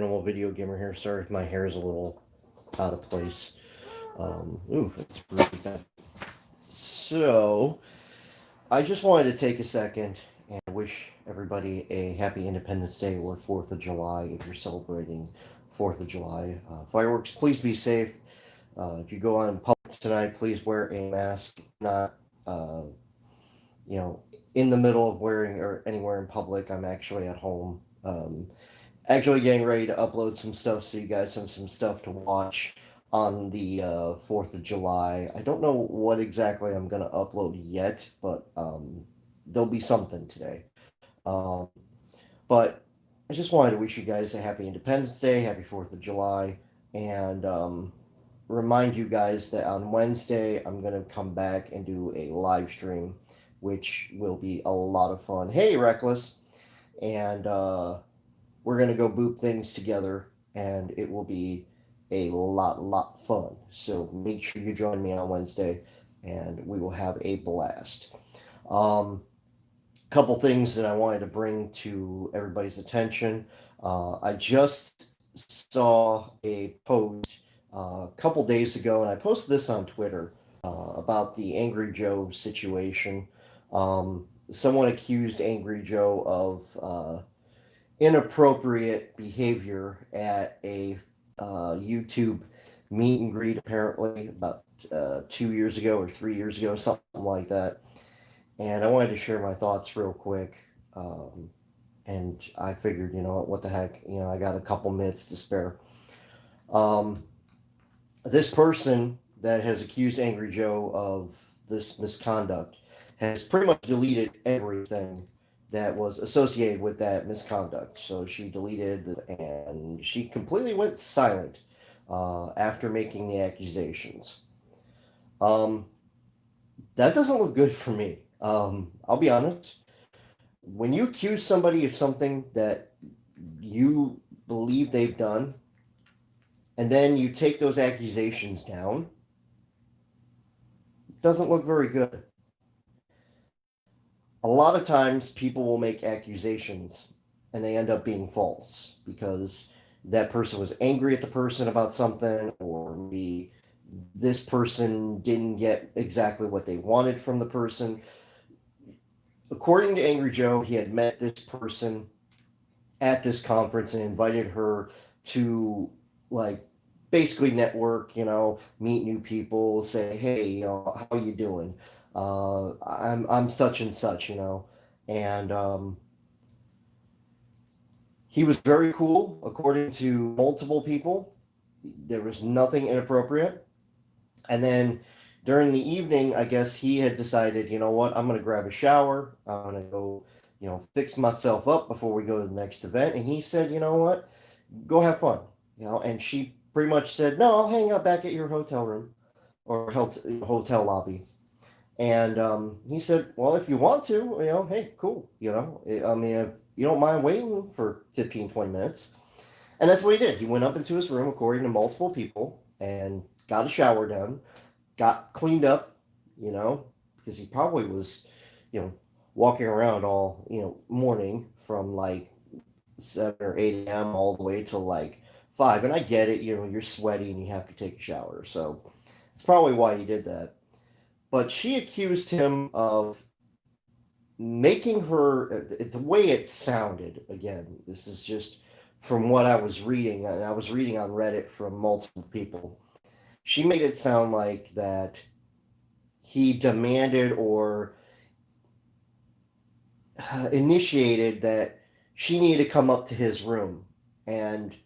animal video gamer here. Sorry if my hair is a little out of place. Ooh, that's really bad. So, I just wanted to take a second and wish everybody a happy Independence Day or 4th of July if you're celebrating 4th of July. Fireworks, please be safe. If you go out in public tonight, please wear a mask. Not, uh, you know, in the middle of wearing or anywhere in public. I'm actually at home. Actually getting ready to upload some stuff so you guys have some stuff to watch on the 4th of July. I don't know what exactly I'm going to upload yet, but there'll be something today. Um, but I just wanted to wish you guys a happy Independence Day, happy 4th of July, and remind you guys that on Wednesday I'm going to come back and do a live stream, which will be a lot of fun. Hey, Reckless! And we're going to go boop things together, and it will be a lot fun. So make sure you join me on Wednesday, and we will have a blast. Um, Couple things that I wanted to bring to everybody's attention. I just saw a post a couple days ago, and I posted this on Twitter about the Angry Joe situation. Someone accused Angry Joe of inappropriate behavior at a YouTube meet and greet, apparently about 2 years ago or 3 years ago, something like that. And I wanted to share my thoughts real quick. And I figured, what the heck, I got a couple minutes to spare. Um, this person that has accused Angry Joe of this misconduct has pretty much deleted everything that was associated with that misconduct. So she deleted and she completely went silent after making the accusations. Um, that doesn't look good for me. I'll be honest. When you accuse somebody of something that you believe they've done, and then you take those accusations down, it doesn't look very good. A lot of times people will make accusations and they end up being false because that person was angry at the person about something, or maybe this person didn't get exactly what they wanted from the person. According to Angry Joe, he had met this person at this conference and invited her to, like, basically network, meet new people, say, hey, how you doing? I'm such and such, and he was very cool, according to multiple people. There was nothing inappropriate. And then during the evening, I guess he had decided, you know what, I'm going to grab a shower. I'm going to go, fix myself up before we go to the next event. And he said, you know what, go have fun. And she pretty much said, no, I'll hang out back at your hotel room or hotel lobby. And he said, well, if you want to, hey, cool. I mean, if you don't mind waiting for 15, 20 minutes. And that's what he did. He went up into his room, according to multiple people, and got a shower done, got cleaned up, because he probably was, you know, walking around all, morning from like 7 or 8 a.m. all the way till like 5. And I get it, you're sweaty and you have to take a shower. So it's probably why he did that. But she accused him of making her, the way it sounded, again, this is just from what I was reading, and I was reading on Reddit from multiple people. She made it sound like that he demanded or initiated that she needed to come up to his room. And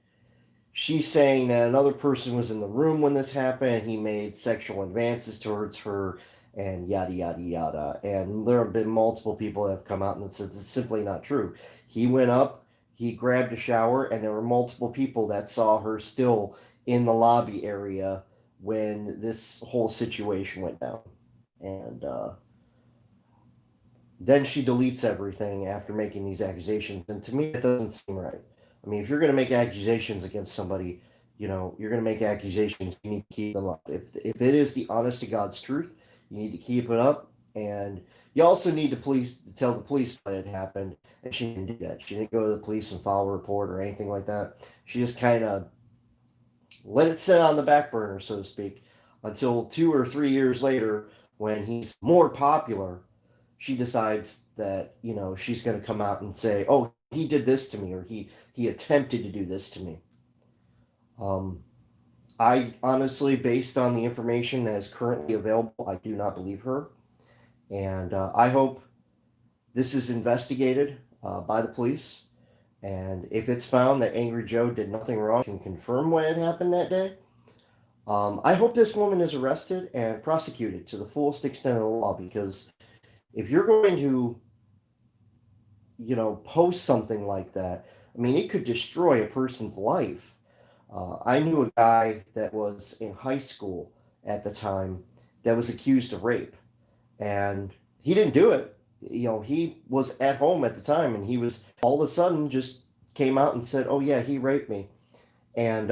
she's saying that another person was in the room when this happened. He made sexual advances towards her and yada, yada, yada. And there have been multiple people that have come out and says it's simply not true. He went up, he grabbed a shower, and there were multiple people that saw her still in the lobby area when this whole situation went down. And then she deletes everything after making these accusations. And to me, it doesn't seem right. I mean, if you're going to make accusations against somebody, you're going to make accusations. You need to keep them up. If it is the honest to God's truth, you need to keep it up And you also need to tell the police what had happened, and she didn't do that. She didn't go to the police and file a report or anything like that. She just kind of let it sit on the back burner, so to speak, until 2 or 3 years later, when he's more popular, she decides that she's going to come out and say, "Oh, he did this to me," or he attempted to do this to me. Um, I honestly, based on the information that is currently available, I do not believe her, and I hope this is investigated by the police. And if it's found that Angry Joe did nothing wrong, can confirm what had happened that day. I hope this woman is arrested and prosecuted to the fullest extent of the law, because if you're going to, post something like that, I mean, it could destroy a person's life. I knew a guy that was in high school at the time that was accused of rape, and he didn't do it. He was at home at the time, and he was all of a sudden just came out and said, "Oh yeah, he raped me," and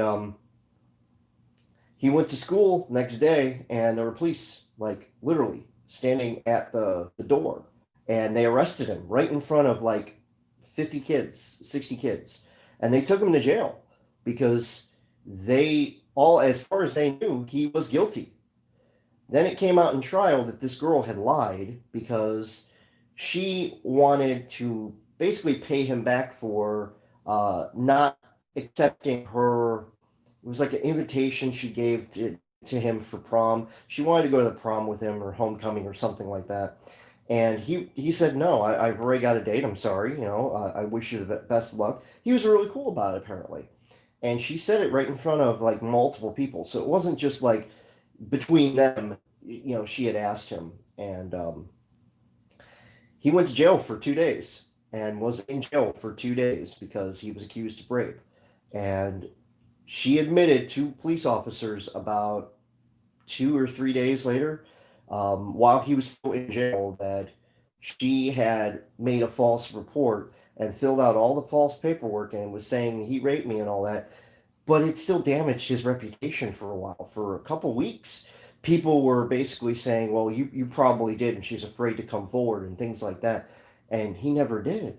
he went to school the next day, and there were police, like literally standing at the door, and they arrested him right in front of like 50 kids, 60 kids, and they took him to jail because they all, as far as they knew, he was guilty. Then it came out in trial that this girl had lied because she wanted to basically pay him back for not accepting her. It was like an invitation she gave to him for prom. She wanted to go to the prom with him or homecoming or something like that. And he said, "No, I've already got a date. I'm sorry. I wish you the best of luck." He was really cool about it, apparently. And she said it right in front of like multiple people. So it wasn't just like between them, she had asked him. And he went to jail for 2 days and was in jail for 2 days because he was accused of rape. And she admitted to police officers about 2 or 3 days later, while he was still in jail, that she had made a false report and filled out all the false paperwork and was saying he raped me and all that. But it still damaged his reputation for a while. For a couple weeks, people were basically saying, "Well, you probably did," and she's afraid to come forward and things like that. And he never did.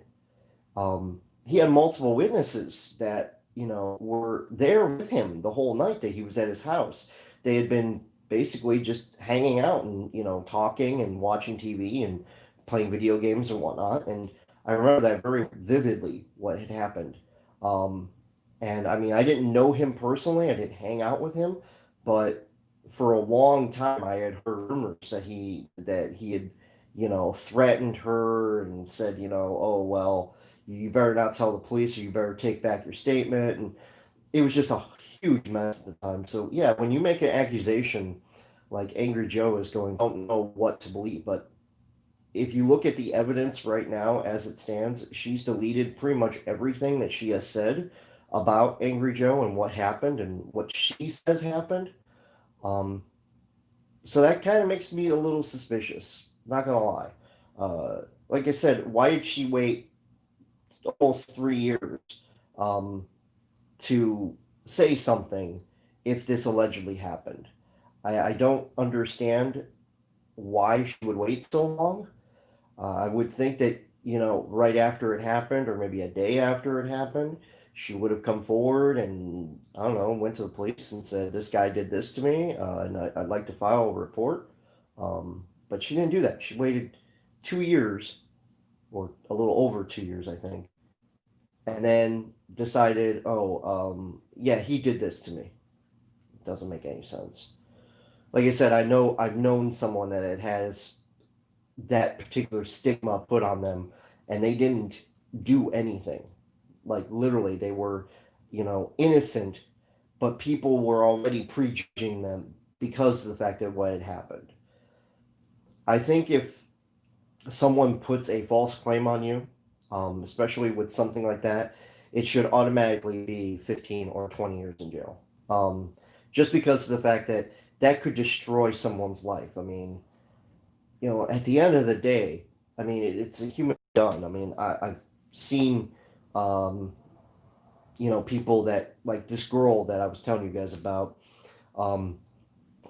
He had multiple witnesses that were there with him the whole night that he was at his house. They had been basically just hanging out and talking and watching TV and playing video games and whatnot. And I remember that very vividly, what had happened. Um, and I mean, I didn't know him personally. I didn't hang out with him, but for a long time, I had heard rumors that he had threatened her and said, "Oh well, you better not tell the police, or you better take back your statement." And it was just a huge mess at the time. So yeah, when you make an accusation like Angry Joe is going, I don't know what to believe. But if you look at the evidence right now as it stands, she's deleted pretty much everything that she has said about Angry Joe and what happened and what she says happened. Um, so that kind of makes me a little suspicious. Not gonna lie. Like I said, why did she wait almost 3 years um, to say something if this allegedly happened? I don't understand why she would wait so long. I would think that, right after it happened, or maybe a day after it happened, she would have come forward and, I don't know, went to the police and said, "This guy did this to me, and I'd like to file a report." But she didn't do that. She waited 2 years, or a little over 2 years, I think, and then decided, "Oh, yeah, he did this to me." It doesn't make any sense. Like I said, I've known someone that it has that particular stigma put on them, and they didn't do anything. Like literally, they were, innocent, but people were already prejudging them because of the fact that what had happened. I think if someone puts a false claim on you, especially with something like that, it should automatically be 15 or 20 years in jail. Just because of the fact that that could destroy someone's life. I mean, at the end of the day, I mean, it's a human done. I mean, I've seen, um, people that, like this girl that I was telling you guys about, um,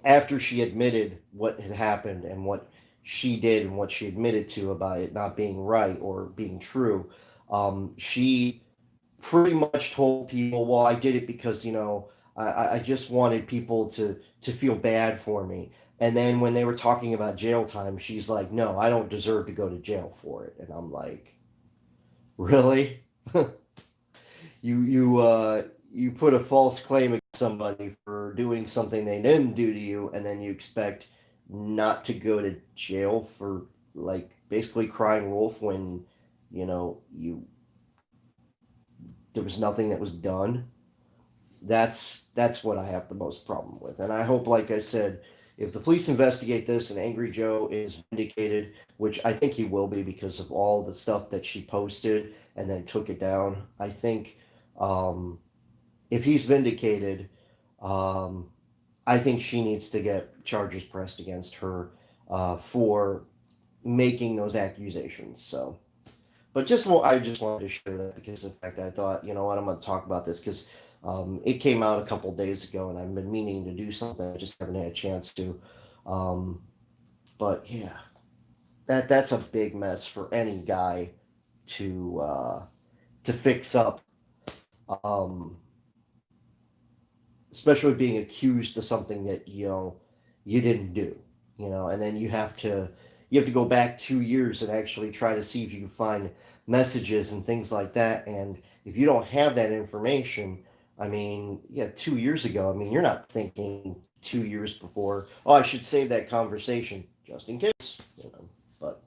after she admitted what had happened and what she did and what she admitted to about it not being right or being true. She pretty much told people, well, I did it because, I just wanted people to feel bad for me. And then when they were talking about jail time, she's like, no, I don't deserve to go to jail for it. And I'm like, really? You put a false claim against somebody for doing something they didn't do to you, and then you expect not to go to jail for like basically crying wolf when you there was nothing that was done. That's what I have the most problem with. And I hope, like I said, if the police investigate this and Angry Joe is vindicated, which I think he will be because of all the stuff that she posted and then took it down, I think um, if he's vindicated, um, I think she needs to get charges pressed against her for making those accusations. So, but I just wanted to share that because in fact I thought, you know what, I'm going to talk about this because it came out a couple days ago and I've been meaning to do something. I just haven't had a chance to. Um, but yeah, that's a big mess for any guy to fix up. Um, Especially being accused of something that you didn't do, and then you have to go back 2 years and actually try to see if you can find messages and things like that. And if you don't have that information, I mean, yeah, 2 years ago, I mean, you're not thinking 2 years before, oh, I should save that conversation just in case, But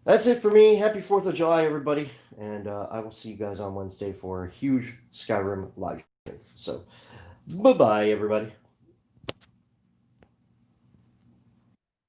that's it for me. Happy 4th of July, everybody. And I will see you guys on Wednesday for a huge Skyrim live stream. So, bye bye, everybody.